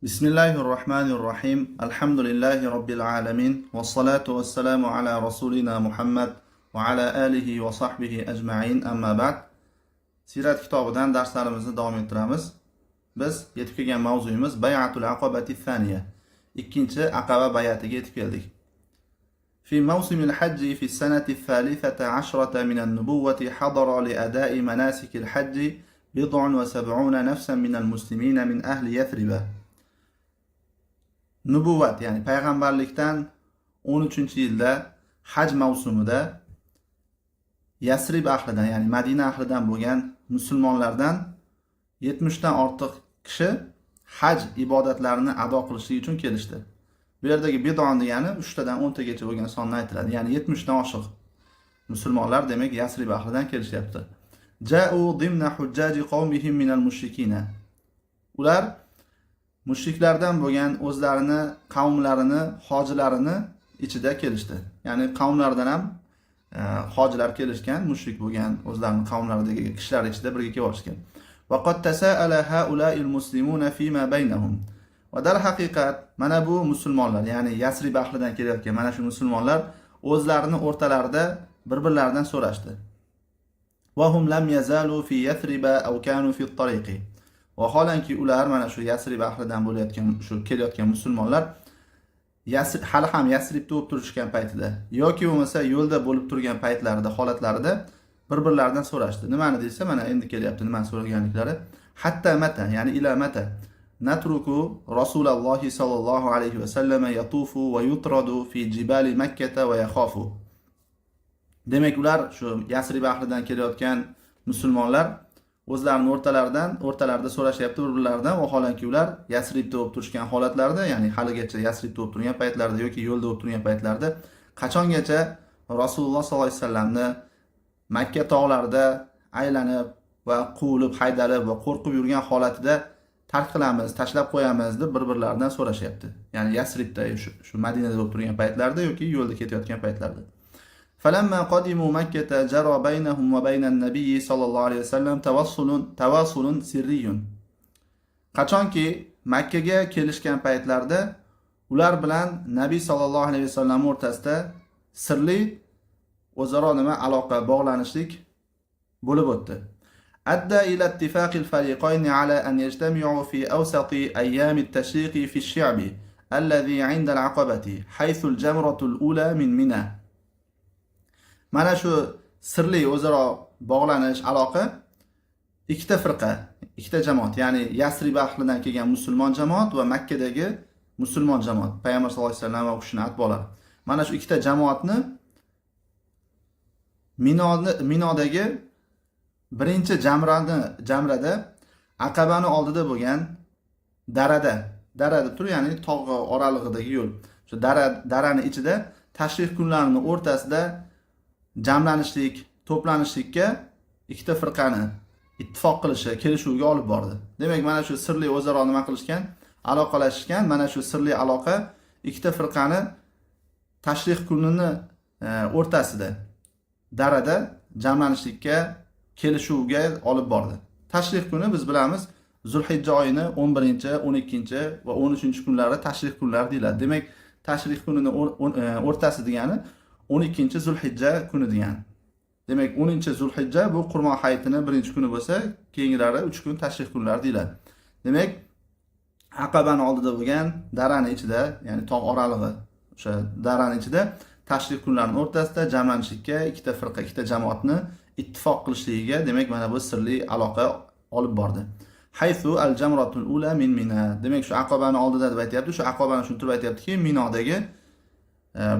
Bismillahirrahmanirrahim. Alhamdulillahi Rabbil alamin. Wassalatu wassalamu ala rasulina Muhammad va ala alihi va sahbihi ajma'in. Amma ba'd. Sirat kitobidan darslarimizni davom ettiramiz. Biz yetib kelgan mavzuyimiz Bay'atul Aqabati Thaniya. Ikkinchi Aqaba bay'atiga yetib keldik. في موسم الحج في السنة الثالثة عشرة من النبوة حضر لأداء مناسك الحج 77 نفسا من المسلمين من أهل يثرب. Nubuvvat, ya'ni payg'ambarlikdan 13-yilda haj mavsumida Yasrib ahlidan, ya'ni Madina ahlidan bo'lgan musulmonlardan 70 dan ortiq kishi haj ibodatlarini ado qilishlik uchun kelishdi. Bu yerdagi bidon degani 3 tadan 10 tagacha bo'lgan sonni aytiladi. Ya'ni 70 dan oshiq musulmonlar demak Yasrib ahlidan kelishyapti. Ja'u dimna hujjaji qawmihim minal mushrikina. Ular mushriklardan bo'lgan o'zlarini qavmlarini, hojilarini ichida kelishdi. Ya'ni qavmlardan ham hojilar kelishgan, mushrik bo'lgan o'zlarining qavmlaridagi kishilar ichida birga kelib olishgan. Va qad tasaala haula'il muslimuna fima baynahum. Va dar haqiqat mana bu musulmonlar, ya'ni Yasrib ahlidan kelayotgan mana shu musulmonlar o'zlarini o'rtalarida bir-birlaridan so'rashdi. Va hum lam yazalu fi Yathriba aw kanu fi at-tariqi. Vaholanki ular mana shu Yasrib ahlidan bo'layotgan shu kelayotgan musulmonlar hali ham Yasribda bo'lib turishgan paytida yoki bo'lmasa yo'lda bo'lib turgan paytlarida, holatlarida bir-birlaridan so'rashdi. Nimani desa, mana endi kelyapti nimani so'raganliklari. Hatta mata, ya'ni ila mata natruku Rasululloh sallallohu alayhi va sallam yatufu va yutradu fi jibali Makkah va yakhafu. Demak, ular shu Yasrib ahlidan kelayotgan musulmonlar o'zlarining o'rtalarida so'rashyapti bir-birlaridan. Vaholanki ular Yasribda bo'lib turishgan holatlarda, ya'ni haligacha Yasribda bo'lib turgan paytlarida yoki yo'lda bo'lib turgan paytlarida qachongacha Rasululloh sollallohu alayhi vasallamni Makka tog'larida aylanib va quvilib, haydalib va qo'rqib yurgan holatida tark qilamiz, tashlab qo'yamiz deb bir-birlaridan so'rashyapti. Ya'ni Yasribda shu Madinada bo'lib turgan paytlarda yoki yo'lda ketayotgan paytlarda. فلما قدموا مكة جرى بينهم وبين النبي صلى الله عليه وسلم تواصل سري. Qachonki Makkaga kelishgan paytlarda ular bilan Nabiy sallallohu alayhi vasallam o'rtasida sirli o'zaro aloqa, bog'lanishlik bo'lib o'tdi. Adda ila ittifaqil fariqayn ala an yajtami'u fi awsati ayyam at-tashriq fi ash-shi'b alladhi 'inda al-'aqabati haythu al-jamratu al-ula min Mina. Mana shu sirli o'zaro bog'lanish, aloqa ikkita firqa, ikkita jamoat, ya'ni Yasrib ahlidan kelgan musulmon jamoat va Makkadagi musulmon jamoat, payg'ambar sollallohu alayhi vasallam va ushning atbolari. Mana shu ikkita jamoatni Minodagi birinchi jamrada Aqabani oldida bo'lgan darada tur, ya'ni tog' oralig'idagi yo'l. Shu darani ichida tashrih kunlarining o'rtasida jamlanishlik, to'planishlikka ikkita firqani ittifoq qilishi, kelishuvga olib bordi. Demak, mana shu sirli o'zaro nima qilishgan, aloqalashishgan. Mana shu sirli aloqa ikkita firqani tashrih kunini o'rtasida darada jamlanishlikka, kelishuvga olib bordi. Tashrih kuni biz bilamiz, Zulhijja oyini 11, 12 va 13 kunlari tashrih kunlari deyiladi. Demak, tashrih kunini o'rtasi degani 12 Zulhijja kuni degani. Demak, 10 Zulhijja bu Qurmo hayitini birinchi kuni bo'lsa, keyingilari 3 kun tashrih kunlari deyiladi. Demak, Aqabani oldida bo'lgan darani ichida, ya'ni tog' oralig'i, o'sha darani ichida tashrih kunlarining o'rtasida jamlanishlikka ikkita firqa, ikkita jamoatni ittifoq qilishligiga, demak, mana bu sirli aloqa olib bordi. Haythu al-jamratul ula min Mina. Demak, shu Aqabani oldida deb aytayapti. Shu Aqabani shuntirib aytayaptiki, Minodagi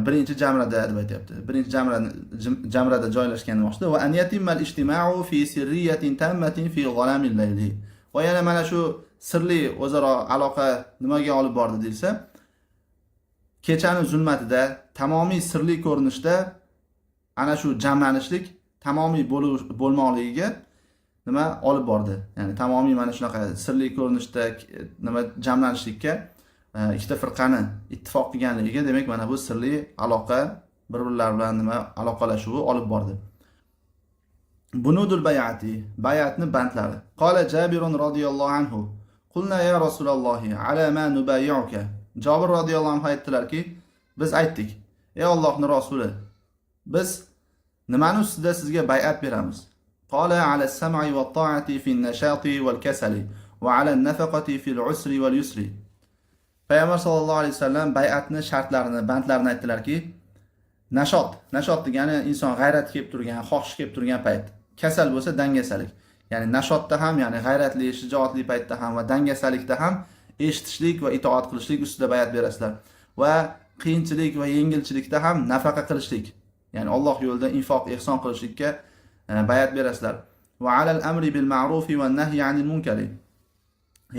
birinchi jamrada deb aytayapti. Birinchi jamrada joylashgan demoqchida. Va an yatimmal ijtima'u fi sirriyatin tammatin fi ghalamil layli. Va yana mana shu sirli o'zaro aloqa nimaga olib bordi desa, kechaning zulmatida tamomiy sirli ko'rinishda ana shu jamlanishlik tamomiy bo'lmoqligiga nima olib bordi. Ya'ni tamomiy mana shunaqa sirli ko'rinishda nima jamlanishlikka ikkita firqani ittifoq qilganligiga, demak, mana bu sirli aloqa, bir-birlari bilan nima aloqalashuvi olib bordi. Bunudul bay'ati, bay'atni bandlari. Qala Jabir radhiyallohu anhu Qulna ya Rasulullohi ala ma nubayyi'uka. Jabir radhiyallohu anhu aytdilarki, biz aytdik: "Ey Allohning rasuli, biz nimani ustida sizga bay'at beramiz?" Qala ala as-sam'i wa at-ta'ati fi an-nashati wal-kasali va ala an-nafaqati fi al-usri wal-yusri. Payg'ambar sallallohu alayhi vasallam bay'atni shartlarini, bandlarini aytdilarki, nashot degani inson g'ayrat kelib turgan, xohish kelib turgan payt. Kasal bo'lsa dangasalik. Ya'ni nashotda ham, ya'ni g'ayratli, shijoatli paytda ham va dangasalikda ham eshitishlik va itoat qilishlik ustida bay'at berasizlar. Va qiyinchilik va yengilchilikda ham nafaqa qilishlik, ya'ni Alloh yo'lida infoq, ihson qilishlikka bay'at berasizlar. Va alal amri bil ma'rufi va nahyi anil munkari.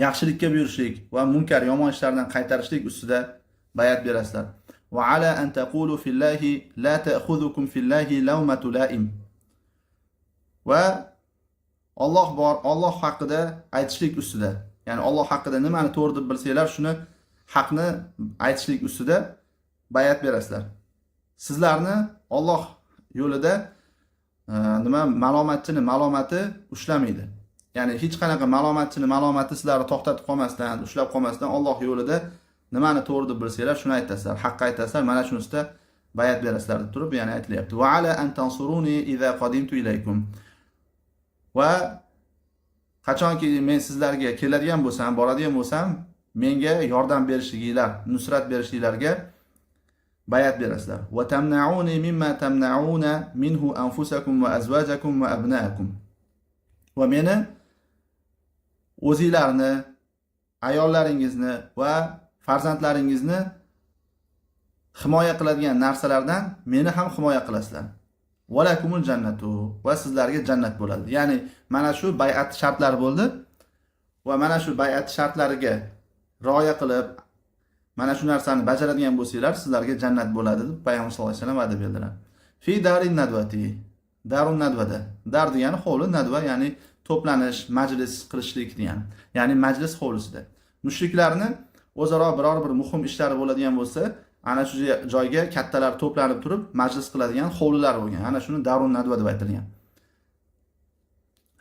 Yaxshilikka buyurishlik va munkar yomon ishlardan qaytarishlik ustida bay'at berasizlar. Va ala an taqulu fillahi la ta'khudhukum fillahi lawmatu la'im. Va Alloh bor, Alloh haqida aytishlik ustida, ya'ni Alloh haqida nimani to'g'ri deb bilsanglar, shuni haqni aytishlik ustida bay'at berasizlar. Sizlarni Alloh yo'lida malomatchini malomati ushlamaydi. Ya'ni hech qanaqa malomatchini malomati sizlarni to'xtatib qolmasdan, ushlab qolmasdan Alloh yo'lida nimani to'g'ri deb bilsanglar, shuni aytasizlar, haqqa aytasizlar, mana shunisiga bay'at berasizlar deb turib, ya'ni aytilyapti. Va ala an tansuruni idza qadimtu ilaykum. Va qachonki men sizlarga keladigan bo'lsam, boradigan bo'lsam, menga yordam berishingizlar, nusrat berishingizlarga bay'at berasizlar. Va tamna'uni mimma tamna'una minhu anfusakum va azwajakum va abnaakum. Va meni o'zingizlarni, ayollaringizni va farzandlaringizni himoya qiladigan narsalardan meni ham himoya qilasizlar. Valakumul jannatu, va sizlarga jannat bo'ladi. Ya'ni mana shu bay'at shartlari bo'ldi va mana shu bay'at shartlariga rioya qilib, mana shu narsani bajaradigan bo'lsanglar, sizlarga jannat bo'ladi deb Payg'ambar sollallohu alayhi vasallam va'da berdilar. Fi darin nadvati, darun nadvada. Dar degani hovli, nadva ya'ni to'planish, majlis qilishlik degani. Ya'ni majlis hovlisida. Mushriklarni o'zaro biror bir muhim ishlari bo'ladigan bo'lsa, ana shu joyga kattalar to'planib turib majlis qiladigan hovlilar bo'lgan. Ana shuni darun nadva deb aytilgan.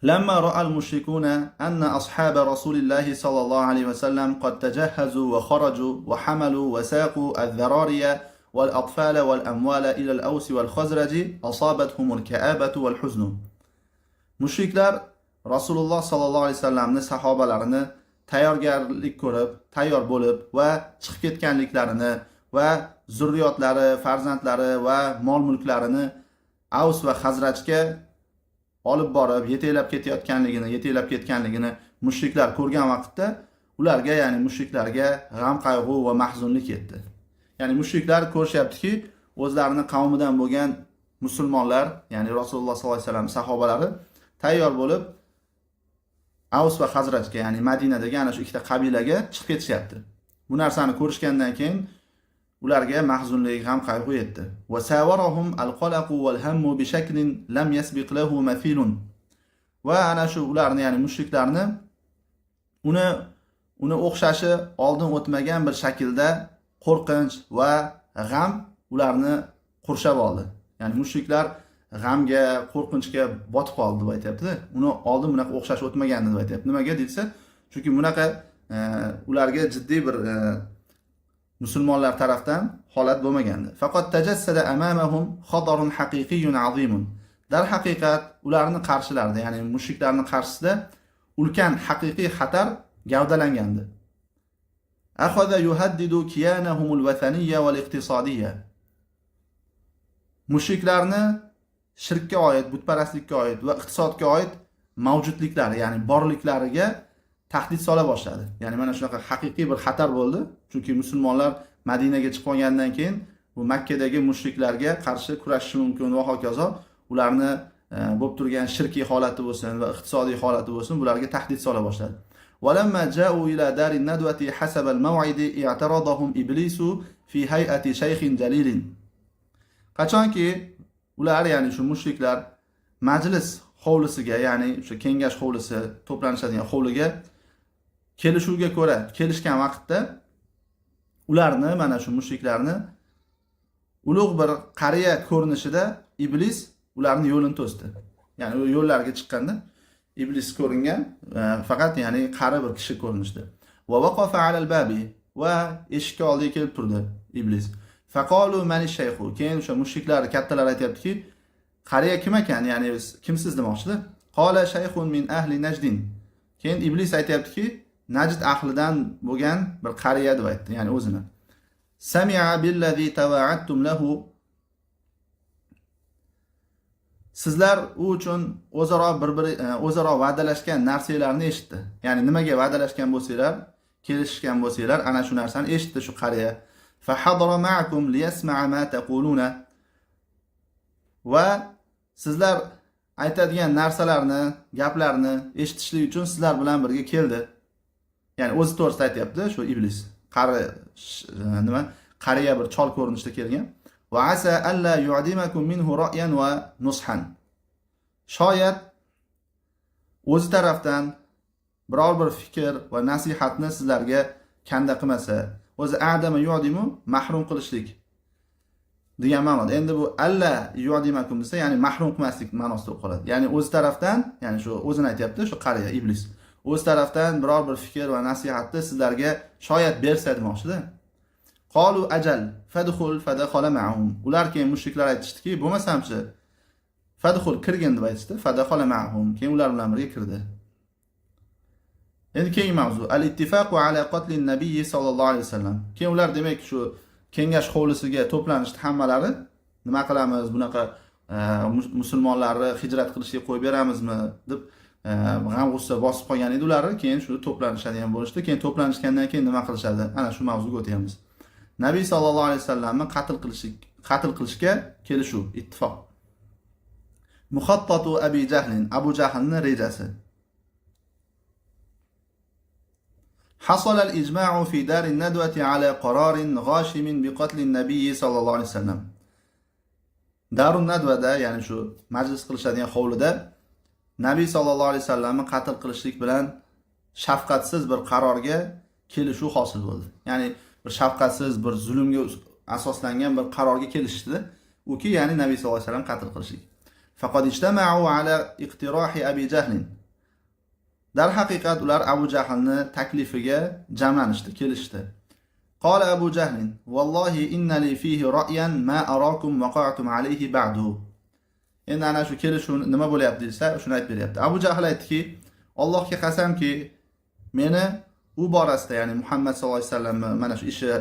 Lamma ra'al mushrikuna anna ashaba rasulillahi sallallohu alayhi vasallam qad tajahhazu va kharaju va hamalu va saqu adh-dharariya wal atfala wal amwala ila al-aws wal khazraj asabathum al-ka'abatu wal huzn. Mushriklar Rasululloh sallallohu alayhi vasallamni sahobalarini tayyorgarlik ko'rib, tayyor bo'lib va chiqib ketganliklarini va zurriyotlari, farzandlari va mol-mulklarini Aws va Xazrajga olib borib, yetaklab ketganligini mushriklar ko'rgan vaqtda ularga, ya'ni mushriklarga g'am, qayg'u va mahzunlik yetdi. Ya'ni mushriklar ko'rishyaptiki, o'zlarining qavmidan bo'lgan musulmonlar, ya'ni Rasululloh sollallohu alayhi vasallam sahobalari tayyor bo'lib Aws va Xazrajga, ya'ni Madinadagi ana shu ikkita qabilaga chiqib ketishyapti. Bu narsani ko'rishgandan keyin ularga mahzunlik, g'am, qayg'u yetdi. Va sawarahum al-qalaqu wal-hammu bi shaklin lam yasbiq lahu mathilun. Va ana shu ularni, ya'ni mushriklarni uni o'xshashi oldin o'tmagan bir shaklda qo'rqinch va g'am ularni qurshab oldi. Ya'ni mushriklar g'amga, qo'rqinchga botib qoldi deb aytayapti. Uni oldin bunaqa o'xshash o'tmagan deb aytayapti. Nimaga desa, chunki bunaqa ularga jiddiy bir musulmonlar tarafdan holat bo'lmagandi. Faqat tajassada amamahum khatarun haqiqiyyun azimun. Dar haqiqat ularning qarshilarida, ya'ni mushriklarning qarshisida ulkan haqiqiy xatar gavdalangandi. Akhadha yuhaddidu kiyanahumul vataniyya wal iqtisadiyya. Mushriklarni shirkka oid, butparastlikka oid va iqtisodga oid mavjudliklari, ya'ni borliklariga tahdid sola boshladi. Ya'ni mana shunaqa haqiqiy bir xatar bo'ldi. Chunki musulmonlar Madinaga chiqib olgandan keyin bu Makkadagi mushriklarga qarshi kurashishi mumkin va hokazo ularni bo'lib turgan shirkiy holati bo'lsin va iqtisodiy holati bo'lsin, bularga tahdid sola boshladi. Walamma ja'u ila darin nadwati hasaba al-maw'idi i'taradahum iblisu fi hay'ati shaykhin jalilin. Qachonki ular, ya'ni shu mushriklar majlis hovlisiga, ya'ni o'sha kengash hovlisi, to'planishadigan hovliga kelishuvga ko'ra kelishgan vaqtda ularni, mana shu mushriklarni ulug' bir qariya ko'rinishida iblis ularni yo'lini to'sdi. Ya'ni u yo'llarga chiqqanda iblis ko'ringan, faqat ya'ni qari bir kishi ko'rinishdi. Va waqafa alal babi, va eshikka oldiga kelib turdi iblis. Faqalu mani shayxu. Keyin o'sha mushriklar kattalar aytayaptiki, qariya kim ekan? Ya'ni kimsiz demoqchida. Qala shayxun min ahli Najdin. Keyin iblis aytayaptiki, Najd ahlidan bo'lgan bir qariya deb aytdi, ya'ni o'zini. Sami'a billazi tawa'adtum lahu. Sizlar u uchun o'zaro va'dalashgan narsalarni eshitdi. Ya'ni nimaga va'dalashgan bo'lsanglar, kelishgan bo'lsanglar, ana shu narsani eshitdi shu qariya. Fa hadara ma'akum liyasma'a ma taquluna. Va sizlar aytadigan narsalarni, gaplarni eshitishlik uchun sizlar bilan birga keldi. Ya'ni o'zi to'g'risida aytayapti shu iblis. Qariya bir chol ko'rinishda kelgan. Va asa alla yu'dimakum minhu ra'yan va nushan. Shoyat o'zi tarafdan biror bir fikr va nasihatni sizlarga kanda qilmasa, o'zi adama yu'dimu mahrum qilishlik degan ma'noda. Endi bu alla yu'dimakum desa, ya'ni mahrum qilmaslik ma'nosida qoladi. Ya'ni o'zi tarafdan, ya'ni shu o'zini aytayapti, shu qariya iblis. O'z tarafdan biror bir fikr va nasihatni sizlarga shoyat bersa demoqchida. Qalu ajal fadkhul fadakhala ma'hum. Ular keyin mushriklar aytishdiki, bo'lmasamchi fadkhul kirgin deb aytishdi. Fadakhala ma'hum. Keyin ular bilan birga kirdi. Endi keyingi mavzu al-ittifaqu ala qatl an-nabiy sallallohu alayhi vasallam. Keyin ular demak shu kengash hovlisiga to'planishdi hammalari. Nima qilamiz? Bunaqa musulmonlarni hijrat qilishga qo'yib beramizmi deb g'am-g'ussa bosib qolgan edi ular. Keyin shu to'planishadigan bo'lishdi. Keyin to'planishgandan keyin nima qilishadi? Ana shu mavzuga o'tamiz. Nabiy sallallohu alayhi vasallamni qatl qilishga kelishuv, ittifoq. Muxattatu Abi Jahlin, Abu Jahlning rejasi. حصل الإجماع في دار الندوة على قرار غاشم بقتل النبي صلى الله عليه وسلم. Darun Nadvada, ya'ni shu majlis qilishadigan hovlida Nabiy sallallohu alayhi vasallamni qatl qilishlik bilan shafqatsiz bir qarorga kelishuv hosil bo'ldi. Ya'ni bir shafqatsiz, bir zulmga asoslangan bir qarorga kelishdi. U ki, ya'ni Nabiy sallallohu alayhi vasallam qatl qilishlik. Faqad ijtama'u ala iqtirohi Abi Jahlin. Dar haqiqat ular Abu Jahlni taklifiga jamlanishdi, kelishdi. Qala Abu Jahlin: "Wallahi inna li fihi ra'yan ma arakum waqa'tum alayhi ba'du." Endi ana shu kelishuv nima bo'lyapti desa, shuni aytib beryapti. Abu Jahl aytdiki, Allohga qasamki, meni u borasida, ya'ni Muhammad sallallohu alayhi vasallam mana shu ishi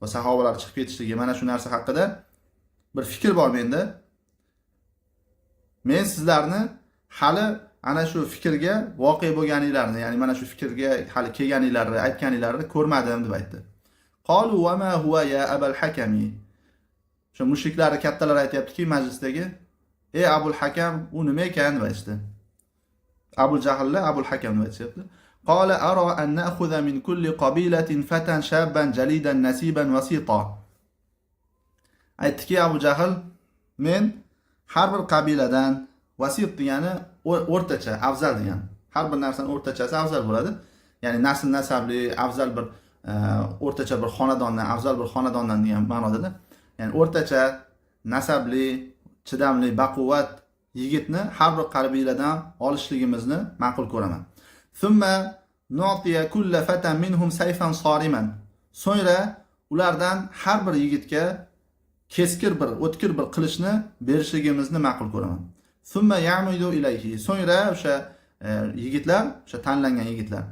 va sahobalar chiqib ketishligi, mana shu narsa haqida bir fikr bor menda. Men sizlarni hali ana shu fikrga voqe bo'lganinglarni, ya'ni mana shu fikrga hali kelganinglarni, aytganinglarni ko'rmadim deb aytdi. Qalu wa ma huwa ya Abul Hakami. Shu mushriklar kattalar aytayaptiki majlisdagi, ey Abul Hakam, u nima ekan deb aytdi. Abu Jahl Abul Hakam deb aytdi. Qala ara an na'khudha min kulli qabilatin fatan shabban jalidan nasiban wasita. Aytdiki Abu Jahl, men har bir qabiladan vasit degani o'rtacha, afzal degan. Har bir narsaning o'rtachasi afzal bo'ladi. Ya'ni nasl nasabli, afzal bir o'rtacha bir xonadondan, afzal bir xonadondan degan ma'noda. Ya'ni o'rtacha, nasabli, chidamli, baquvvat yigitni har bir qabiladan olishligimizni ma'qul ko'raman. Thumma nu'tiya kulla fatan minhum sayfan sariman. So'ngra ulardan har bir yigitga keskir bir, o'tkir bir qilichni berishligimizni ma'qul ko'raman. Thumma ya'mudu ilayhi. So'ngra o'sha yigitlar, o'sha tanlangan yigitlar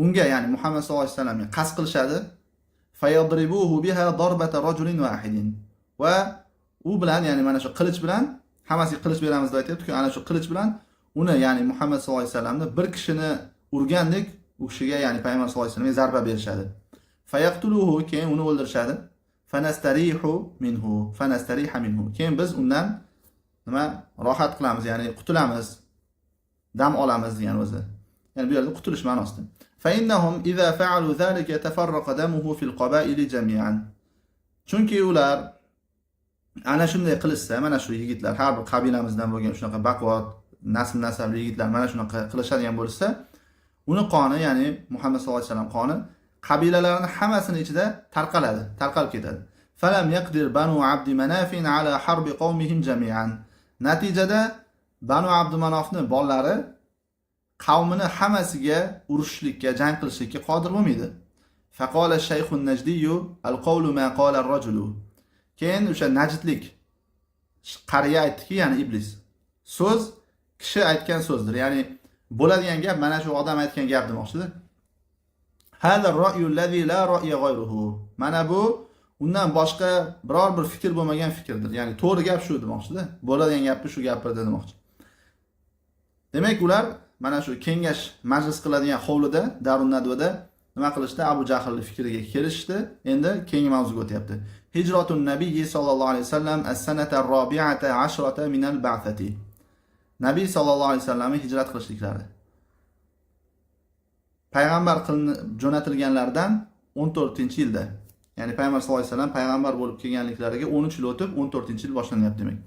unga, ya'ni Muhammad sallallohu alayhi vasallamga qasd qilishadi. Fayadribuhu biha darbata rajulin wahidin. Va u bilan, ya'ni mana shu qilich bilan, hammasiga qilich beramiz deb aytibdi-ku, ana shu qilich bilan uni, ya'ni Muhammad sallallohu alayhi vasallamni bir kishini urgandek u kishiga, ya'ni payg'ambar sallallohu alayhi vasallamga zarba berishadi. Fayaqtuluhu, keyin uni o'ldirishadi. Fanastarihu minhu. Keyin biz undan nima rohat qilamiz, ya'ni qutulamiz, dam olamiz degan o'zi. Ya'ni bu yerda qutulish ma'nosida. Fa innahum idza fa'alu zalika tafarraqa damuhu fil qaba'ili jami'an. Chunki ular ana shunday qilishsa, mana shu yigitlar, har bir qabilamizdan bo'lgan shunaqa baquvvat, nasl nasabli yigitlar mana shunaqa qilishadigan bo'lsa, uni qoni, ya'ni Muhammad sallallohu alayhi vasallam qoni qabilalarning hammasini ichida tarqalib ketadi. Falam yaqdir banu Abd Manafin ala harbi qawmihim jami'an. Natijada Banu Abd Manofning bolalari qavmini hammasiga urushishlikka, jang qilishlikka qodir bo'lmaydi. Faqala shayxun najdiyu al-qawlu ma qala ar-rajulu. Keyin o'sha najdlik qariya aytdiki, ya'ni iblis. So'z kishi aytgan so'zdir. Ya'ni bo'ladigan gap mana shu odam aytgan gap demoqchidir. Hada ar-ra'yu allazi la ra'ya ghayruhu. Mana bu undan boshqa biror bir fikr bo'lmagan fikrdir. Ya'ni to'g'ri gap shu demoqchidir. Bo'ladigan gapni shu gapirdi demoqchi. Demak, ular mana shu kengash majlis qiladigan hovlida, Darun Nadvada nima qilishdi? Abu Jahlning fikriga kelishdi. Endi keyingi mavzuga o'tyapti. Hijratun Nabiy sallallohu alayhi vasallam as-sanata ar-rabi'ata 'ashrata min al-ba'thati. Nabiy sallallohu alayhi vasallamning hijrat qilishliklari. Payg'ambar jo'natilganlardan 14-yilda. Ya'ni payg'ambar sallallohu alayhi vasallam payg'ambar bo'lib kelganliklariga 13 yil o'tib 14-yil boshlanyapti demak.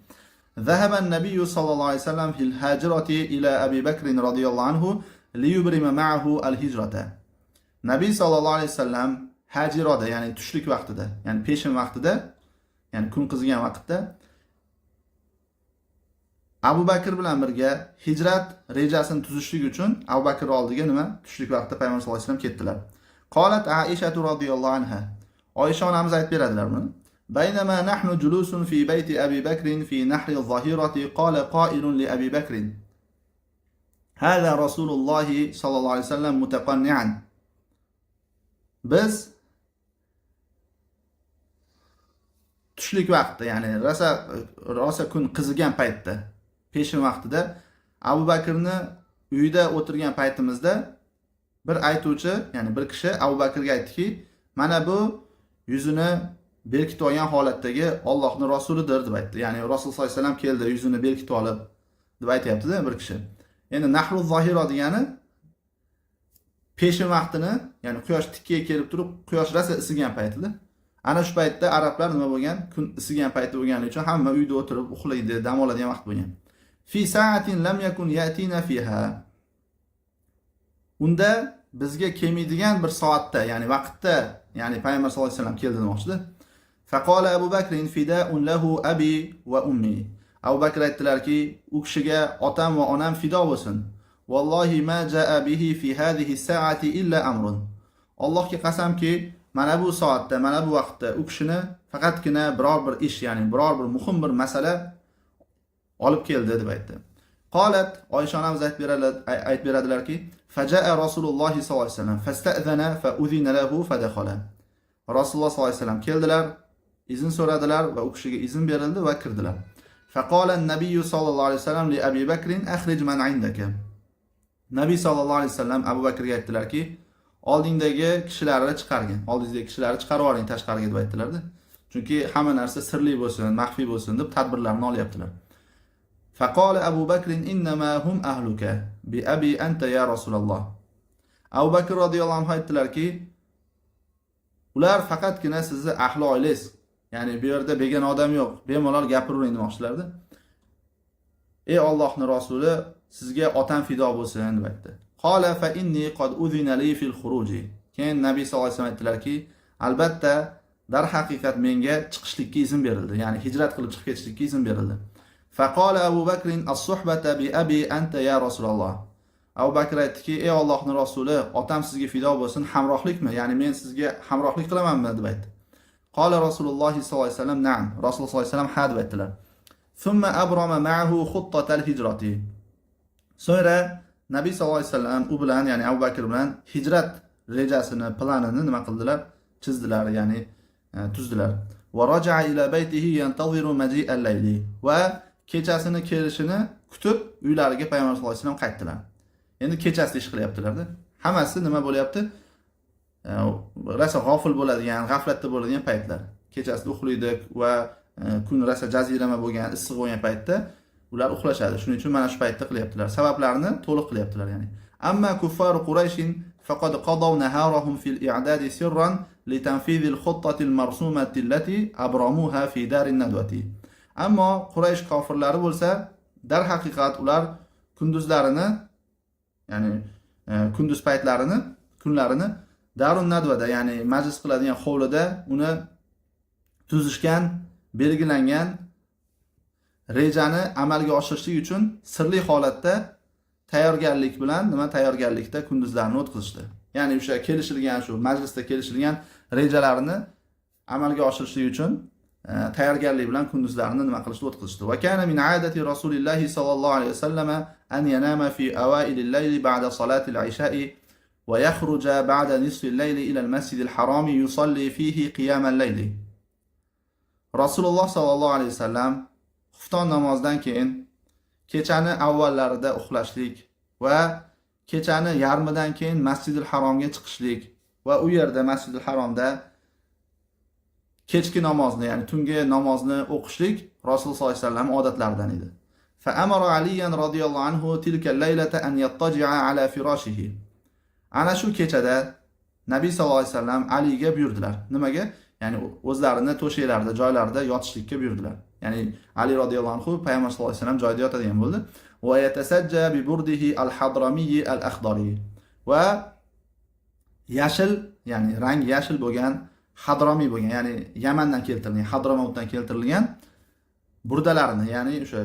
ذهب النبي صلى الله عليه وسلم في الهجرة إلى أبي بكر رضي الله عنه ليبرم معه الهجرة. Nabiy sallallohu alayhi vasallam hajirada, ya'ni tushlik vaqtida, ya'ni peshin vaqtida, ya'ni kun qizigan vaqtda Abu Bakr bilan birga hijrat rejasini tuzishlik uchun Abu Bakr oldiga nima? Tushlik vaqtida payg'ambar sallallohu alayhi vasallam ketdilar. Qolat Aisha radhiyallohu anha. Oysha onamiz aytib beradilar buni. بينما نحن جلوس في بيت أبي بكر في نحر الظهيرة قال قائل لأبي بكر هذا رسول الله صلى الله عليه وسلم متقنعا. Biz tushlik vaqtida, ya'ni rosa kun qizigan paytda, peshin vaqtida Abu Bakrni uyida o'tirgan paytimizda bir aytuvchi, ya'ni bir kishi Abu Bakrga aytdiki, mana bu yuzini berkitib olgan holatdagi Allohning rasulidir deb aytdi. Ya'ni Rasul sollallohu alayhi vasallam keldi, yuzini berkitib olib deb aytayapti-da bir kishi. Endi nahru zohira degani peshin vaqtini, ya'ni quyosh tikkaga kelib turib, quyosh rosa isigan paytida. Ana shu paytda arablar nima bo'lgan? Kun isigan payti bo'lganligi uchun hamma uyda o'tirib uxlaydi, dam oladigan vaqt bo'lgan. Fi sa'atin lam yakun yatina fiha. Unda bizga kelmaydigan bir soatda, ya'ni vaqtda, ya'ni payg'ambar sollallohu alayhi vasallam keldi demoqchida. Faqala Abu Bakr fida'un lahu abi va ummi. Abu Bakr aytdilarki, u kishiga otam va onam fido bo'lsin. Wallahi ma jaa bihi fi hadhihi as-sa'ati illa amrun. Allohga qasamki, mana bu soatda, mana bu vaqtda u kishini faqatgina biror bir ish, ya'ni biror bir muhim bir masala olib keldi deb aytdi. Qolat, Oysha onamiz aytib beradilarki, faja'a Rasululloh sollallohu alayhi vasallam fasta'zana fa udhina lahu fadakhala. Rasululloh sollallohu alayhi vasallam keldilar, izn so'radilar va u kishiga izn berildi va kirdilar. Faqala an-nabiy sallallohu alayhi vasallam li Abi Bakr akhrij man 'indaka. Nabiy sallallohu alayhi vasallam Abu Bakrga aytdilarki, oldingdagi kishilarni chiqargin. Oldingizdagi kishilarni chiqarib oling tashqariga deb aytdilar-da. Chunki hamma narsa sirli bo'lsin, maxfiy bo'lsin deb tadbirlarni olyaptilar. Faqala Abu Bakr innama hum ahluka bi abi anta ya Rasululloh. Abu Bakr radhiyallohu anhu aytdilarki, ular faqatgina sizni ahli oilangiz. Ya'ni bu yerda begona odam yo'q, bemalol gapiravering demoqchilardi. Ey Allohning rasuli, sizga otam fido bo'lsin deb aytdi. Qala fa inni qad udhina li fil khuruji. Keyin Nabiy sallallohu alayhi vasallam aytdilarki, albatta dar haqiqat menga chiqishlikka izn berildi, ya'ni hijrat qilib chiqib ketishlikka izn berildi. Faqala Abu Bakr as-suhbata bi abi anta ya Rasululloh. Abu Bakr aytdiki, ey Allohning rasuli, otam sizga fido bo'lsin, hamrohlikmi? Ya'ni men sizga hamrohlik qilamanmi deb aytdi. Qala Rasululloh sallallohu alayhi vasallam na'am. Rasululloh sallallohu alayhi vasallam ha deb aytdilar. Thumma abrama ma'ahu khuttat hijrati. So'ngra Nabiy sallallohu alayhi vasallam u bilan, ya'ni Abu Bakr bilan hijrat rejasini, planini nima qildilar? Chizdilar, ya'ni tuzdilar. Va raja'a ila baytihi yantaziru maji' al-layli. Va kechasini kelishini kutib uylariga payg'ambar sallallohu alayhi vasallam qaytdilar. Endi kechasi ish qilyaptilar-da. Hammasi nima bo'lyapti? Rosa g'ofil bo'ladigan, g'aflatda bo'ladigan paytlar. Kechasi uxlaydi va kun rosa jazirama bo'lgan, issiq bo'lgan paytda ular uxlashadi. Shuning uchun mana shu paytda qilyaptilar. Sabablarini to'liq qilyaptilar, ya'ni. Amma kuffar Qurayshin faqad qadaw naharahum fil i'dad sirran litanfidh al-khuttati al-marsumati allati abramuha fi dar an-nadwati. Ammo Quraysh kofirlari bo'lsa, dar haqiqat ular kunduzlarini, ya'ni kunduz paytlarini, kunlarini Darun Nadvada, ya'ni majlis qiladigan hovlida uni tuzishgan, belgilangan rejani amalga oshirishlik uchun sirli holatda tayyorgarlik bilan tayyorgarlikda kunduzlarni o'tkazishdi. Ya'ni o'sha kelishilgan shu majlisda kelishilgan rejalarni amalga oshirishlik uchun tayyorgarlik bilan kunduzlarni qilishni o'tkazishdi. Va kana min aadati Rasulillahi sallallohu alayhi vasallam an yanama fi awailil layli ba'da salatil isha'i va yakhruja ba'da nisfil layli ila al-masjidil haram yusalli fihi qiyam al-layli. Rasululloh sallallohu alayhi vasallam xufton namozidan keyin kechani avvallarida uxlashlik va kechani yarmidan keyin Masjidil Haromga chiqishlik va u yerda Masjidil Haromda kechki namozni, ya'ni tungi namozni o'qishlik Rasululloh sollallohu alayhi vasallam odatlaridan edi. Fa amara Aliyan radhiyallohu anhu tilka al-laylata an yattaji'a ala firashihi. Ana shu kechada Nabiy sallallohu alayhi vasallam Aliga buyurdilar. Nimaga? Ya'ni o'zlarini to'shaklarida, joylarida yotishlikka buyurdilar. Ya'ni Ali radhiyallohu anhu payg'ambar sollallohu alayhi vasallam joyida yotadigan bo'ldi. Va yatasajja bi burdihi al-hadrami al-akhdari. Va yashil, ya'ni rangi yashil bo'lgan, hadromiy bo'lgan, ya'ni Yamandan keltirilgan, Hadramavtdan keltirilgan burdalarini, ya'ni o'sha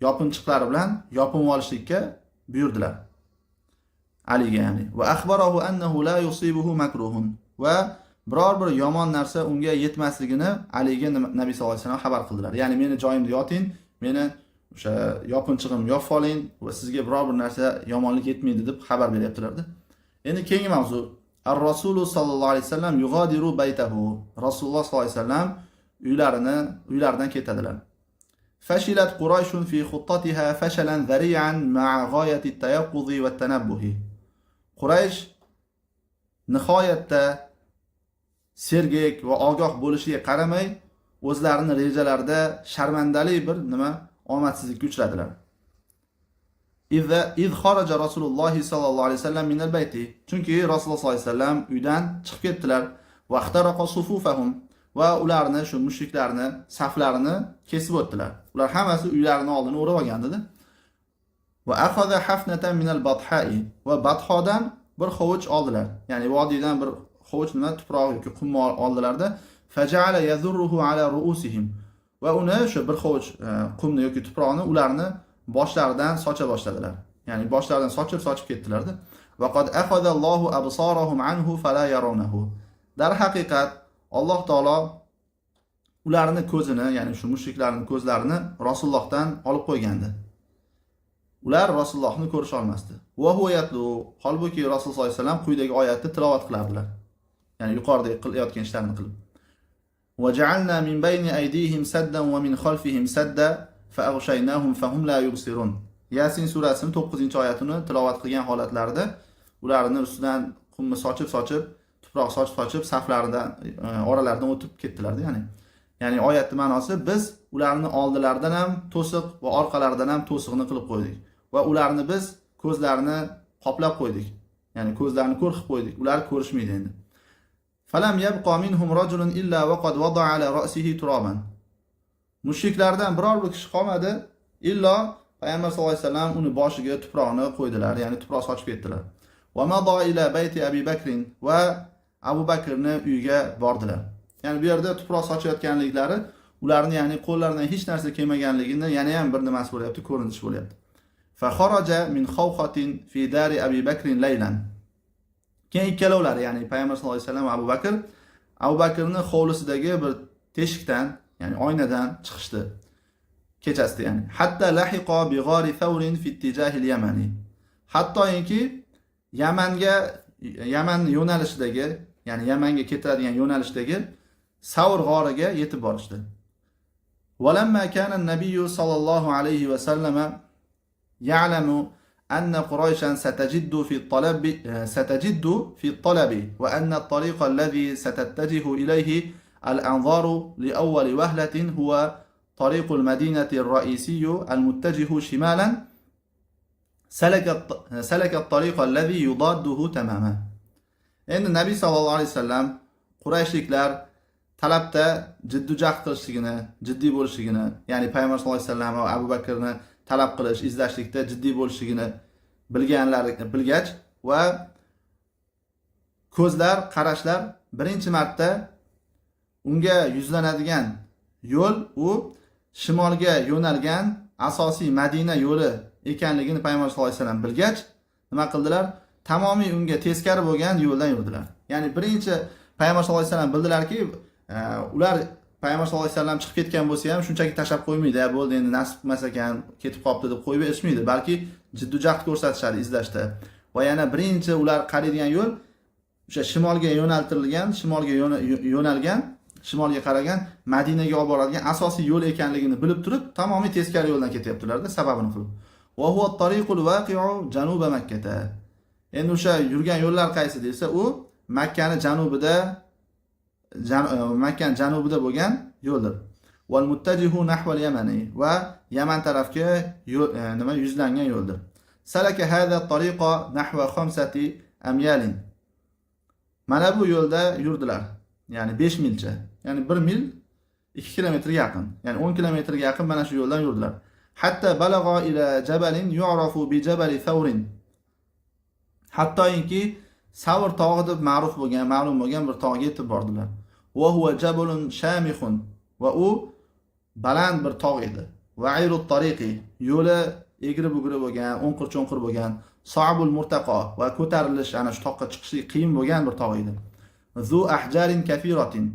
yopinchiqlari bilan yopib olishlikka buyurdilar Aliga, ya'ni. Va akhbarahu annahu la yusibuhu makruhun. Va biror bir yomon narsa unga yetmasligini Aliga Nabiy sallallohu alayhi vasallam xabar qildilar. Ya'ni meni joyimda yoting, meni o'sha yopinchig'im yopib oling va sizga biror bir narsa yomonlik yetmaydi deb xabar beryaptilar-da. Endi keyingi mavzu. Ar-Rasul sallallohu alayhi vasallam yughadiru baytahu. Rasululloh sallallohu alayhi vasallam uylaridan ketadilar. Fashilat Qurayshun fi xuttatiha fashalan zari'an ma'a ghayati at-tayaqqudhi wa at-tanabbuhi. Quraysh nihoyatda sergak va ogoh bo'lishiga qaramay, o'zlarining rejalarida sharmandali bir omadsizlikka uchradilar. Iz kharaja Rasululloh sallallohu alayhi vasallam min al-bayti. Chunki Rasululloh sallallohu alayhi vasallam uydan chiqib ketdilar. Va ixtaraqa sufufahum. Va ularni shu mushriklarni saflarini kesib o'tdilar. Ular hammasi uylarining oldini o'rab olgandi-da. Va akhadha hafnatan min al-badha'i. Va badhodan bir hovuch oldilar. Ya'ni vodiydan bir hovuch tuproq yoki qum oldilarda. Faja'ala yazurruhu ala ru'usihim. Va uni shu bir hovuch qumni yoki tuproqni ularni boshlaridan socha boshladilar. Ya'ni boshlaridan sochib ketdilar-da. Va qad akhadha Allohu absarahum anhu fala yarawnahu. Dar haqiqat Alloh taolo ularning ko'zini, ya'ni shu mushriklarning ko'zlarini Rasulullohdan olib qo'ygandi. Ular Rasulullohni ko'risha olmasdi. Va huwa yatlu, holbuki Rasululloh sollallohu alayhi vasallam quyidagi oyatni tilovat qilardilar. Ya'ni yuqoridagi qilayotgan ishlarini qilib. Va ja'alna min bayni aydihim saddan va min khalfihim sadda fa aghshaynahum fahum la yubsirun. Yasin surasining 9-oyatini tilovat qilgan holatlarida ularning ustidan qumni sochib, tuproq sochib saflaridan oralaridan o'tib ketdilar-da, ya'ni oyatning ma'nosi biz ularning oldilaridan ham to'siq va orqalaridan ham to'siqni qilib qo'ydik va ularni biz ko'zlarini qoplab qo'ydik. Ya'ni ko'zlarini ko'r qilib qo'ydik. Ular ko'rishmaydi endi. Falam yabqa minhum rajulun illa waqad wada'a ala ra'sihi turaban. Mushriklardan biror bir kishi qolmadi, illo payg'ambar sollallohu alayhi vasallam uni boshiga tuproqni qo'ydilar, ya'ni tuproq sochib ketdilar. Va mada ila bayti Abi Bakrin va Abu Bakrning uyiga bordilar. Ya'ni bu yerda tuproq sochayotganliklari ularni, ya'ni qo'llaridan hech narsa kelmaganligini yana ham bir nimasi bo'lyapti, ko'rinish bo'lyapti. Fa kharaja min khawqatin fi dari Abi Bakrin laylan. Keyin ikkalovlari, ya'ni payg'ambar sollallohu alayhi vasallam va Abu Bakrning hovlisidagi bir teshikdan, ya'ni oynadan chiqishdi kechasida, ya'ni hatta lahiqa bi ghari thawrin fi ittijah al-yamani. Hattoki Yaman yo'nalishidagi, ya'ni Yamanga ketadigan yo'nalishdagi Savr g'origa yetib borishdi. Walamma kana an-nabiy sallallohu alayhi va sallam ya'lamu anna Qurayshan satajiddu fi at-talab wa anna at-tariqa alladhi satattajihu ilayhi al-anzaru li awwal wahlatin huwa طريق المدينة الرئيسي المتجه شمالا سلك الطريق الذي يضاده تماما. Endi Nabiy sallallohu alayhi vasallam Qurayshliklar talabda jiddiy qilishligini, jiddiy bo'lishligini, ya'ni payg'ambar sallallohu alayhi vasallam va Abu Bakrni talab qilish, izlashlikda jiddiy bo'lishligini bilgach va qarashlar birinchi marta unga yuzlanadigan yo'l u shimolga yo'nalgan asosiy Madina yo'li ekanligini payg'ambar sollallohu alayhi vasallam bilgach, nima qildilar? Tamomiy unga teskari bo'lgan yo'ldan yurdilar. Ya'ni birinchi payg'ambar sollallohu alayhi vasallam bildilarki, ular payg'ambar sollallohu alayhi vasallam chiqib ketgan bo'lsa ham shunchaki tashab qo'ymaydi, bo'ldi endi nasib qilmas ekan, ketib qolibdi deb qo'yib berishmaydi, balki jiddiy jahd ko'rsatishadi izlashda. Va yana birinchi ular qaraydigan yo'l o'sha shimolga yo'naltirilgan, shimolga qaragan Madinaga olib boradigan asosiy yo'l ekanligini bilib turib, tamomiy teskari yo'ldan ketyaptilar-da, sababini qilib. Va huwa at-tariqul waqi'u januba Makkah. Endi o'sha yurgan yo'llar qaysi desa, u Makkani janubida bo'lgan yo'ldir. Wal muttajihu nahwa al-yamani va Yaman tarafga yuzlangan yo'ldir. Salaka hada at-tariqa nahwa 5 amyalin. Mana bu yo'lda yurdilar. Ya'ni 5 milcha. Ya'ni 1 mil 2 kilometrga yaqin. Ya'ni 10 kilometrga yaqin mana shu yo'ldan yurdilar. Hatta balagha ila jabalin yu'rafu bi jabali Thawrin. Hattoki Savr tog'i deb ma'lum bo'lgan bir tog'ga yetib bordilar. Va huwa jabalun shamikhun. Va u baland bir tog' edi. Va'irut tariqi, yo'li egri-bugri bo'lgan, o'nqir-cho'nqir bo'lgan, so'abul murtaqo va ko'tarilish, ana shu toqqa chiqishi qiyin bo'lgan bir tog' edi. Zu ahjarin kafiratin,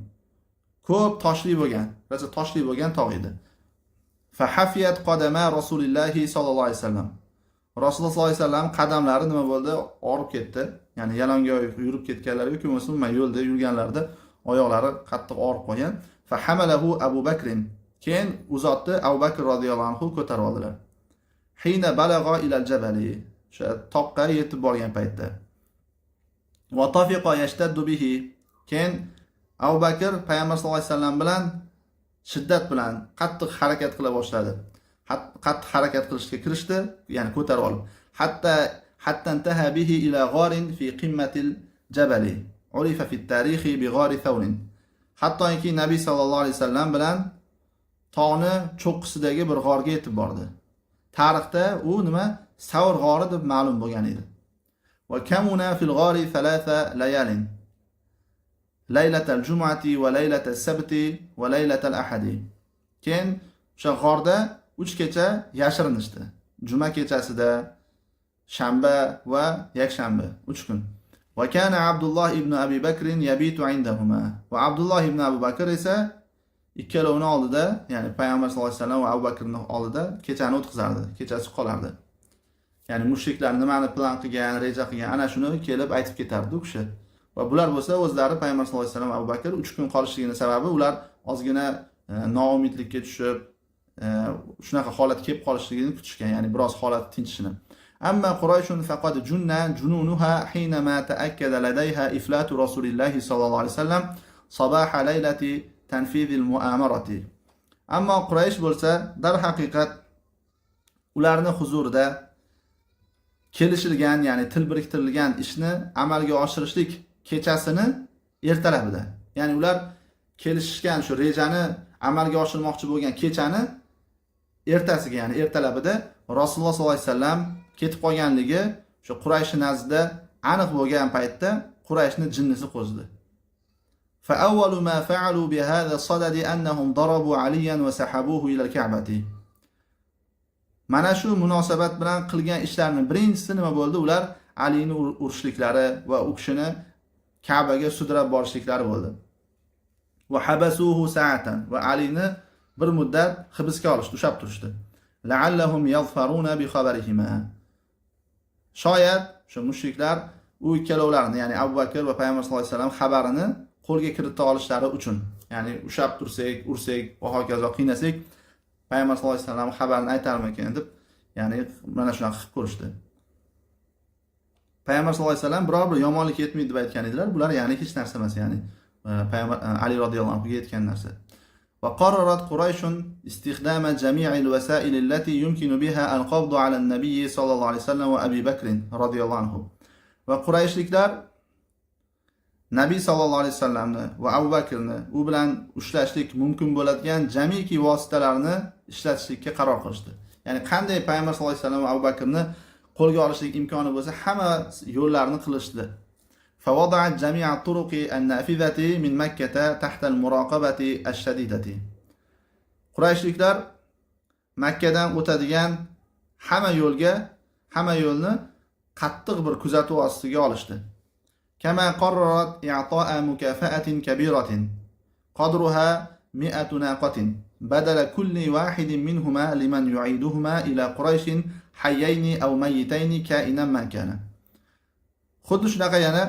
ko'p toshli bo'lgan tog' edi. Fa hafiyat qadama Rasulillahi sallallohu alayhi vasallam. Rasululloh sallallohu alayhi vasallam qadamlari nima bo'ldi? Og'rib ketdi. Ya'ni yalang'och yurib ketganlar yoki bo'lmasa yo'lda yurganlarda oyoqlari qattiq og'rib qolgan. Fa hamalahu Abu Bakrin. Keyin uzotdi, Abu Bakr radhiyallohu anhu ko'tarib oldilar. Hina balagha ila al-jabali. O'sha toqqa yetib borgan paytda. Va tafiqa yashtaddu bihi. Keyin Abu Bakr payg'ambar sollallohu alayhi vasallam bilan shiddat bilan qattiq harakat qila boshladi. Qattiq harakat qilishga kirishdi, ya'ni ko'tarib olib. Hatta intaha bihi ila gharin fi qimmatil jabali. Urifa fi at-tarikh bi ghari Thawrin. Hattoki Nabiy sallallohu alayhi vasallam bilan tog'ni cho'qqisidagi bir g'orga yetib bordi. Tarixda u nima? Savr g'ori deb ma'lum bo'lgan edi. Va kamuna fil g'ori 3 layalin. Laylatal jum'ati va laylatas sabti va laylatal ahadi. Keyin o'sha g'orda 3 kecha yashirinishdi. Juma kechasida, shanba va yakshanba 3 kun. Va kana Abdullah ibn Abi Bakr yabitu indahuma. Va Abdullah ibn Abu Bakr esa ikkalovini oldida, ya'ni payg'ambar sollallohu alayhi vasallam va Abu Bakrning oldida kechani o'tkazardi, kechasi qolardi. Ya'ni mushriklar nimani plan qilgan, reja qilgan, ana shuni kelib aytib ketardi u kishi. Va bular bo'lsa o'zlari payg'ambar sollallohu alayhi vasallam va Abu Bakr 3 kun qolishligining sababi ular ozgina noumidlikka tushib, shunaqa holat kelib qolishligini kutishgan, ya'ni biroz holat tinchishini. Amma Qurayshun faqad jununuha hinama ta'akkada ladayha iflatu Rasulillahi sallallohu alayhi vasallam sabaha laylati tanfizil muamarati. Ammo Quraysh bo'lsa, dar haqiqat ularni huzurida kelishilgan, ya'ni til biriktirilgan ishni amalga oshirishlik kechasini ertalabida. Ya'ni ular kelishgan shu rejani amalga oshirmoqchi bo'lgan kechani ertasiga, ya'ni ertalabida Rasululloh sollallohu alayhi vasallam ketib qolganligi shu Quraysh nazdida aniq bo'lgan paytda Qurayshning jinnisi qo'zdi. Fa awwalu ma fa'alu bi hadha sadad annahum darabu Aliyan wa sahabuhu ila al-Ka'bati. Mana shu munosabat bilan qilgan ishlarning birinchisi nima bo'ldi? Ular Alini urishliklari va u kishini Ka'baga sudrab borishliklari bo'ldi. Va habasuhu sa'atan, va Alini bir muddat hibsga olishdi, ushlab turishdi. La'allahum yadhfaruna bi khabarihima. Shoyat shu mushriklar u ikkalovlarini, ya'ni Abu Bakr va payg'ambar sollallohu alayhi vasallam xabarini qo'lga kirita olishlari uchun, ya'ni ushlab tursak, ursak va hokazo qiynasak, payg'ambar sollallohu alayhi vasallam xabarini aytarmikan deb, ya'ni mana shunaqa qilib ko'rishdi. Payg'ambar sollallohu alayhi vasallam biror bir yomonlik yetmaydi deb aytgan edilar. Bular ya'ni hech narsa emas, ya'ni payg'ambar Ali radhiyallohu anhu ga yetgan narsa. Va qarrarat Qurayshun istikhdama jami'il wasail allati yumkinu biha al-qabd 'ala an-nabiy sallallohu alayhi vasallam va Abi Bakr radhiyallohu anhu. Va Qurayshliklar Nabiy sallallohu alayhi vasallamni va Abu Bakrni u bilan ushlashlik mumkin bo'ladigan jamiki vositalarni ishlatishlikka qaror qilishdi. Ya'ni qanday payg'ambar sallallohu alayhi vasallam va Abu Bakrni qo'lga olishlik imkoni bo'lsa, hamma yo'llarni qilishdi. فوضعت جميع الطرق النافذة من مكة تحت المراقبة الشديدة. Qurayshliklar Makkadan o'tadigan hamma yo'lni qattiq bir kuzatuv ostiga olishdi. Kama qarrarat i'ta'a mukafa'atin kabiratin qadruha 100 naqatin badala kulli wahidin minhuma liman yu'iduhuma ila qurayshin hayyayni aw mayyitayni ka'inan man kana. Xuddi shunaqa yana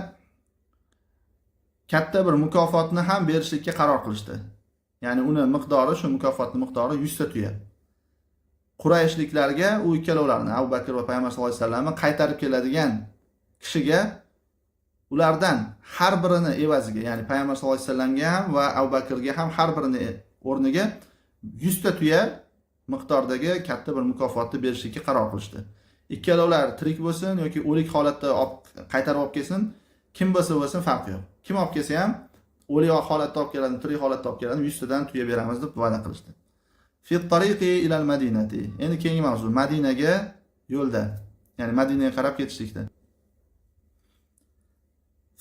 katta bir mukofotni ham berishlikka qaror qilishdi. Ya'ni uni miqdori, shu mukofotning miqdori 100 ta tuya. Qurayshliklarga u ikkalovlarni, Abu Bakr va Payg'ambar sollallohu alayhi vasallamni qaytarib keladigan kishiga ulardan har birini evaziga, ya'ni Payg'ambar sollallohu alayhi vasallamga ham va Abu Bakrga ham har birini o'rniga 100 ta tuya miqdordagi katta bir mukofotni berishga qaror qilishdi. Ikkalovlar tirik bo'lsin yoki o'lik holatda qaytarib olib kelsin, kim bo'lsa farqi yo'q. Kim olib kelsa ham o'lik holatda olib keladi, tirik holatda olib keladi, 100 tadan tuya beramiz deb va'da qilishdi. Fi tariqi ila al-Madinati. Endi keyingi mavzu Madinaga yo'lda, ya'ni Madinaga qarab ketishlikda.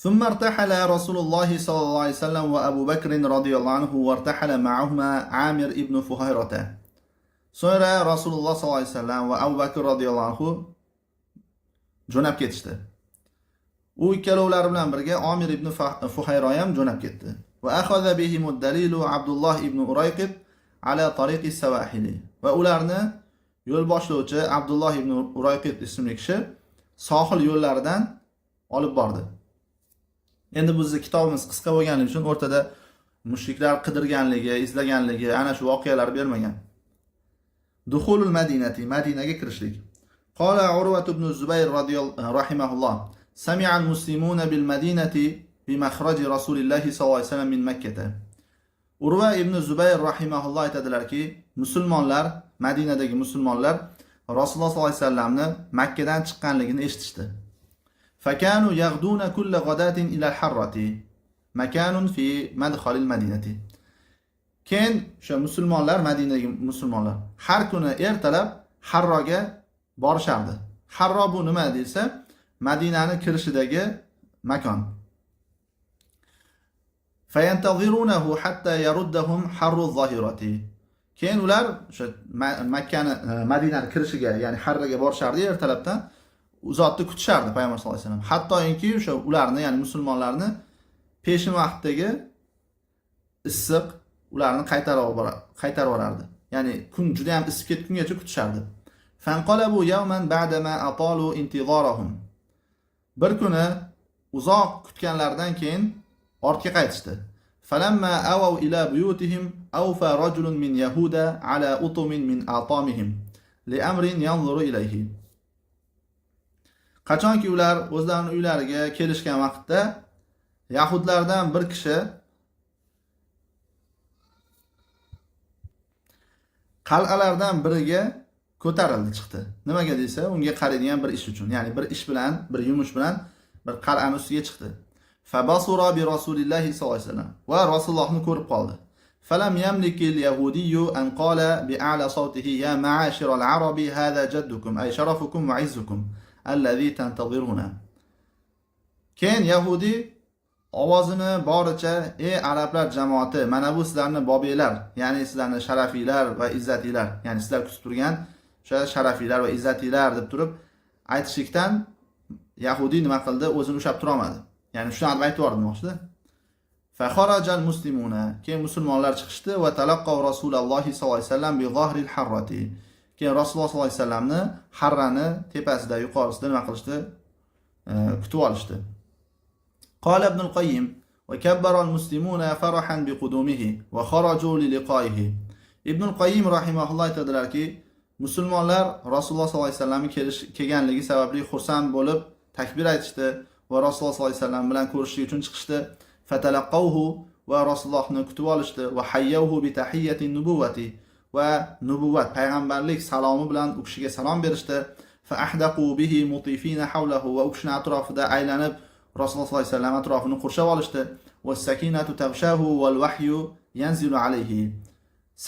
ثم ارتحل رسول الله صلى الله عليه وسلم وأبو بكر رضي الله عنه وارتحل معهما عامر ابن فهيرة. Sonra Rasululloh sollallohu alayhi vasallam va Abu Bakr radhiyallohu anhu jo'nab ketishdi. U ikkalovlari bilan birga Amir ibn Fuhayra ham jo'nab ketdi. Va akhadha bihim ad-dalilu Abdullah ibn Urayqit ala tariqi Sawahili. Va ularni yo'l boshlovchi Abdullah ibn Urayqit ismli kishi sohil yo'llaridan olib bordi. Endi bizning kitobimiz qisqa bo'lganligi uchun o'rtada mushriklar qidirganligi, izlaganligi, ana shu voqealar bermagan. Dukhulul Madinati, Madinaga kirishlik. Qala Urwa ibn Zubayr rahimahulloh, sami'a al-muslimuna bil Madinati bi makhraj Rasulilloh sallallohu alayhi vasallam min Makkah. Urwa ibn Zubayr rahimahulloh aytadilarki, musulmonlar, Madinadagi musulmonlar Rasululloh sallallohu alayhi vasallamni Makka dan chiqqanligini eshitishdi. Fakanu yaghduna kulla ghadatin ila al-harrati, makanun fi madkhal al-madinati. Keyin o'sha musulmonlar, Madinadagi musulmonlar har kuni ertalab Harroga borishardi. Harro bu nima desa, Madinani kirishidagi makon. Fayantazirunahu hatta yaruddahum harru zahirati. Keyin ular o'sha Makkani, Madinani kirishiga, ya'ni Harroga borishardi ertalabdan. Uzotni kutishardi Payg'ambar sollallohu alayhi vasallam. Hattoki o'sha ularni, ya'ni musulmonlarni peshin vaqtdagi issiq ularni qaytarib yuborardi. Ya'ni kun juda ham isib ketgungacha kutishardi. Fanqalabu yawman ba'dama atalu intizarahum. Bir kuni uzoq kutganlardan keyin ortga qaytishdi. Falamma awaw ila buyutihim awfa rajulun min yahuda ala utumin min atamihim li amrin yanzuru ilayhi. Qachonki ular o'zlarining uylariga kelishgan vaqtda yahudlardan bir kishi qal'alardan biriga ko'tarildi, chiqdi. Nimaga desa, unga qaraydigan bir ish uchun, ya'ni bir ish bilan, bir yumush bilan bir qal'aning ustiga chiqdi. Fabasura bi Rasulillahi sallallohu alayhi vasallam. Va Rasulullohni ko'rib qoldi. Falam yamliki al-yahudiyyu an qala bi a'la sawtihi ya ma'ashir al-arabi hadha jaddukum ay sharafukum wa 'izzukum alladhi tantaziruna. Keyin yahudi ovozini boricha, ey arablar jamoati, mana bu sizlarning bobiylar, ya'ni sizlarning sharafiylar va izzatiylar, ya'ni sizlar kutib turgan o'sha sharafiylar va izzatiylar deb turib aytishlikdan yahudi nima qildi? O'zini ushlab tura olmadi. Ya'ni shuni aytib yubormoqchida. Fa kharajal muslimuna. Keyin musulmonlar chiqishdi va talaqqaw Rasululloh sollallohu alayhi vasallam bi zahiril harrati. Keyin Rasululloh sollallohu alayhi vasallamni Harrani tepasida, yuqorisida nima qilishdi? Kutib olishdi. Qala Ibn al-Qayyim va kabbara al-muslimuna farahan bi qudumihi va kharaju li liqa'ihi. Ibn al-Qayyim rahimahulloh aytadilarki, musulmonlar Rasululloh sollallohu alayhi vasallamning kelganligi sababli xursand bo'lib takbir aytishdi va Rasululloh sollallohu alayhi vasallam bilan ko'rishlik uchun chiqishdi. Fatalaqqawhu va Rasulullohni kutib olishdi va hayyawhu bi tahiyyati nubuwati va nubuvvat payg'ambarlik salomi bilan u kishiga salom berishdi. Fa ahdaqu bihi mutifina hawlahu va u kishining atrofida aylanib Rasululloh sollallohu alayhi vasallam atrofini qurshab olishdi. Va sakinatu tavshahu wal wahyu yanzilu alayhi.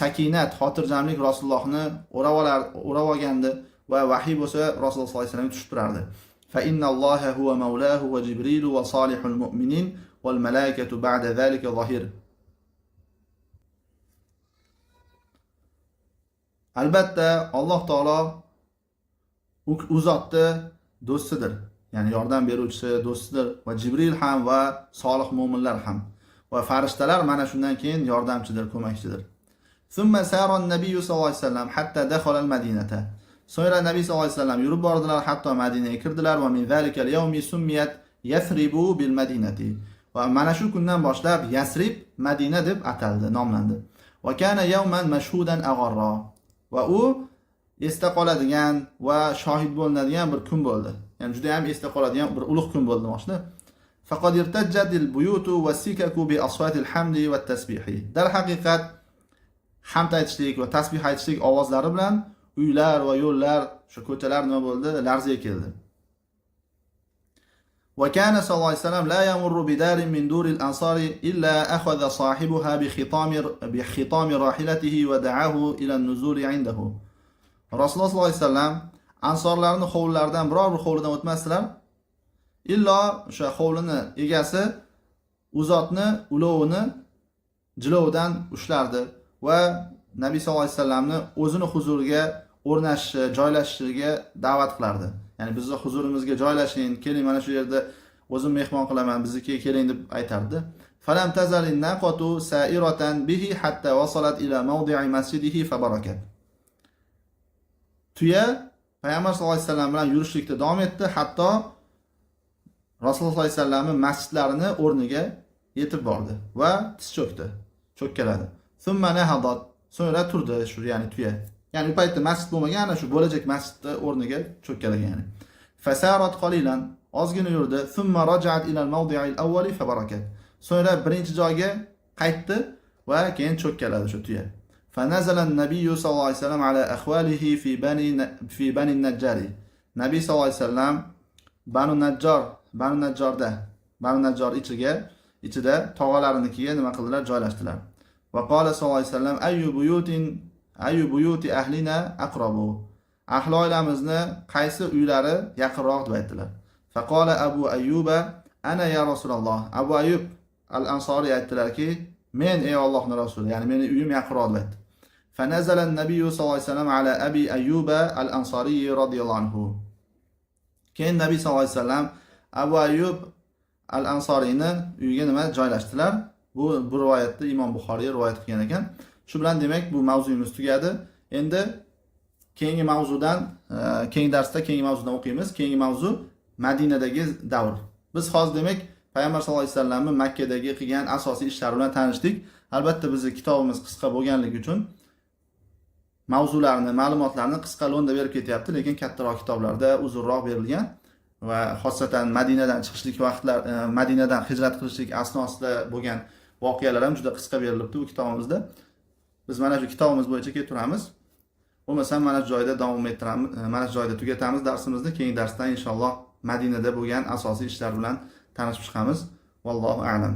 Sakinat, xotirjamlik Rasulullohni o'rab olgandi va vahiy bo'lsa Rasululloh sollallohu alayhi vasallam tushib turardi. Fa innalloha huwa mawlahu va Jibril va solihul mu'minin wal malaikatu ba'da zalika zahir. Albatta Alloh taolo u zotni do'stidir. Ya'ni yordam beruvchisi, do'stidir va Jibril ham va solih mu'minlar ham va farishtalar mana shundan keyin yordamchidir, ko'makchidir. Thumma sara an-nabiy sallallohu alayhi vasallam hatta dakhala al-madinata. So'ngra Nabiy sallallohu alayhi vasallam yurib bordilar, hatto Madinaga kirdilar va min zalika al-yawmi summiyat Yathribu bil Madinati. Va mana shu kundan boshlab Yasrib Madina deb ataldi, nomlandi. Va kana yawman mashhudan agharra. Va u esda qoladigan va shohid bo'linadigan bir kun bo'ldi. Ya'ni juda ham esda qoladigan bir ulug' kun bo'ldi demoqchi. Faqad irtajjadil buyutu wasikaku bi aswatil hamdi wat tasbihi. Dar haqiqat hamd aytishlik va tasbih aytishlik ovozlari bilan uylar va yo'llar, shu ko'chalar nima bo'ldi? Larzaga keldi. Wa kana sallallohu alayhi vasallam la yamurru bidarin min duril ansari illa akhadha sahibuha bi khitami rahilatihi wa da'ahu ila an-nuzul 'indahu. Rasululloh sallallohu alayhi vasallam ansorlarning hovlilaridan biror bir hovlidan o'tmasdilar. Illo o'sha hovlini egasi u zotni ulovini jilovidan ushlardi va Nabiy sallallohu alayhi vasallamni o'zini huzuriga o'rnashishi, joylashishiga da'vat qilardi. Ya'ni bizni huzurimizga joylashing, keling mana shu yerda o'zim mehmon qilaman, biznikiga keling deb aytardi. Falam tazalin naqatu sa'iratan bihi hatta wasalat ila mawdi'i masjidihi fa barakat. Tuya Payg'ambar sollallohu alayhi vasallam bilan yurishlikda davom etdi, hatto Rasululloh sollallohu alayhi vasallamning masjidlarini o'rniga yetib bordi va tiz cho'kdi, cho'kkaladi. Thumma nahadat, so'ngra turdi shu, ya'ni tuya. Ya'ni u paytda masjid bo'lmagan, ana shu bo'lajak masjidni o'rniga cho'kkalagan ya'ni. Fasarat qalilan, ozgina yurdi. Thumma raja'at ila al-mawdi'i al-awwali fa barakat. So'ngra birinchi joyga qaytdi va keyin cho'kkaladi shu tuya. Fanazala an-nabiy sallallohu alayhi vasallam ala akhwalihi fi bani an-najjari. Nabiy sallallohu alayhi vasallam Banu Najjar ichida tog'alarinikiga nima qildilar? Joylashdilar. Va qala sallallohu alayhi vasallam ayyu buyuti ahlina aqrabu. Ahli oilamizni qaysi uylari yaqinroq deb aytdilar. Faqala Abu Ayyuba ana ya Rasululloh. Abu Ayyub al-Ansori aytdilarki, men ey Allohning rasuli, ya'ni meni uyim yaqinroq deb aytdi. Fanazala an-nabiy sallallohu alayhi vasallam ala Abi Ayyuba al-Ansari radhiyallohu anhu. Keyin Nabiy sallallohu alayhi vasallam Abu Ayyub al-Ansoriyni uyiga nima joylashdilar? Bu rivoyatni Imom Buxoriy rivoyat qilgan ekan. Shu bilan demak bu mavzuyimiz tugadi. Endi keyingi mavzudan, keyingi darsda keyingi mavzudan o'qiymiz. Keyingi mavzu Madinadagi davr. Biz hozir demak Payg'ambar sollallohu alayhi vasallamning Makkadagi qilgan asosiy ishlari bilan tanishdik. Albatta bizning kitobimiz qisqa bo'lganligi uchun mavzularni, ma'lumotlarni qisqa lo'nda berib ketyapti, lekin kattaroq kitoblarda uzunroq berilgan va xosatan Madinadan chiqishlik vaqtlar, Madinadan hijrat qilishlik asnosida bo'lgan voqealar ham juda qisqa berilibdi bu kitobimizda. Biz mana shu kitobimiz bo'yicha ketaveramiz. Bo'lmasam mana shu joyda davom ettiramiz, mana shu joyda tugatamiz darsimizni. Keyingi darsda inshaalloh Madinada bo'lgan asosiy ishlar bilan tanishib chiqamiz. Vallohu a'lam.